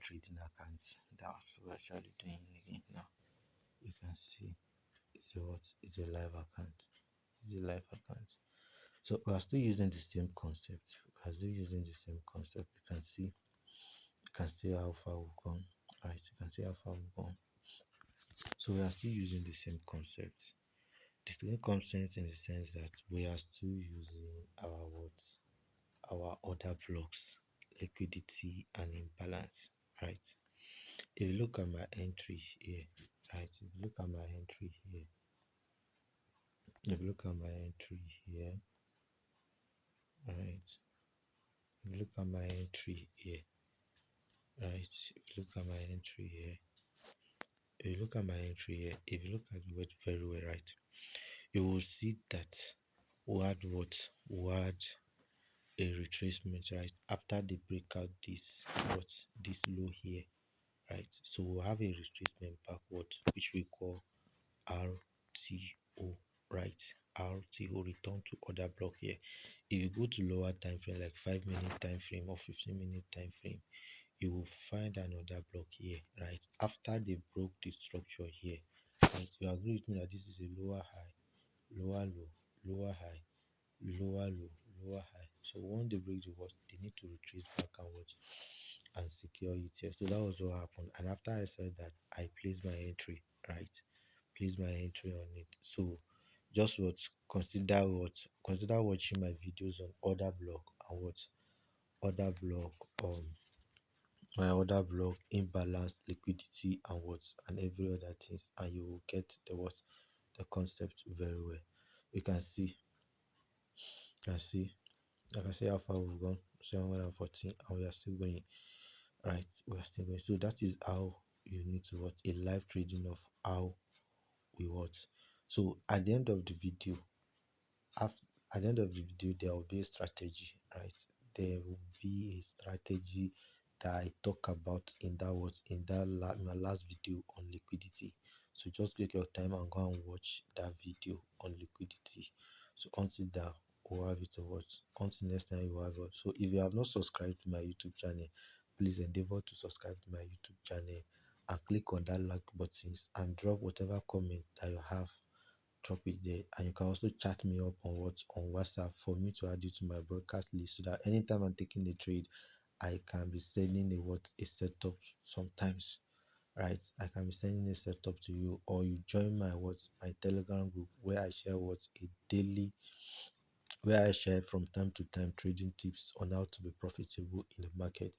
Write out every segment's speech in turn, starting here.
trading accounts that we're actually doing again now. You can see it's a live account. It's a live account. So we are still using the same concept. We are still using the same concept. You can see how far we've gone. Right, you can see how far we've gone. So we are still using the same concept. The same concept in the sense that we are still using our words, our order blocks, liquidity and imbalance. Right. If you look at my entry here, right, if you look at my entry here, if you look at my entry here, right, if you look at my entry here, right, if you look at my entry here, if you look at my entry here, if you look at the word very well, right, you will see that we had what? We had a retracement, right, after they break out this what? This low here, right, so we'll have a retracement backward, which we call RTO, right? RTO, return to order block here. If you go to lower time frame like 5 minute time frame or 15-minute time frame, you will find another block here, right? After they broke the structure here, right? You agree with me that this is a lower high, lower low, lower high, lower low, lower high. So once they break the wall, they need to retrace back and watch and secure it here. So that was what happened. And after I said that, I placed my entry, right? Place my entry on it. So just consider watching my videos on order block and what order block my order block, imbalance, liquidity and what and every other things, and you will get the concept very well. You can see you can see how far we've gone, 714, and we are still going, right, we are still going. So that is how you need to watch a live trading of how we watch. So at the end of the video, after, at the end of the video, there will be a strategy, right? There will be a strategy that I talk about in that my last video on liquidity. So just take your time and go and watch that video on liquidity. So until that, we'll have it to watch. Until next time, you will have it. So if you have not subscribed to my YouTube channel, please endeavor to subscribe to my YouTube channel and click on that like buttons and drop whatever comment that you have, drop it there. And you can also chat me up on WhatsApp for me to add you to my broadcast list, so that anytime I'm taking a trade, I can be sending a setup sometimes, right? I can be sending a setup to you, or you join my Telegram group where I share a daily, where I share from time to time trading tips on how to be profitable in the market.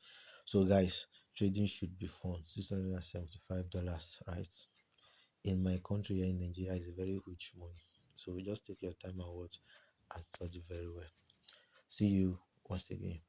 So guys, trading should be fun. $675, right? In my country here in Nigeria is a very huge money. So just take your time and watch and study very well. See you once again.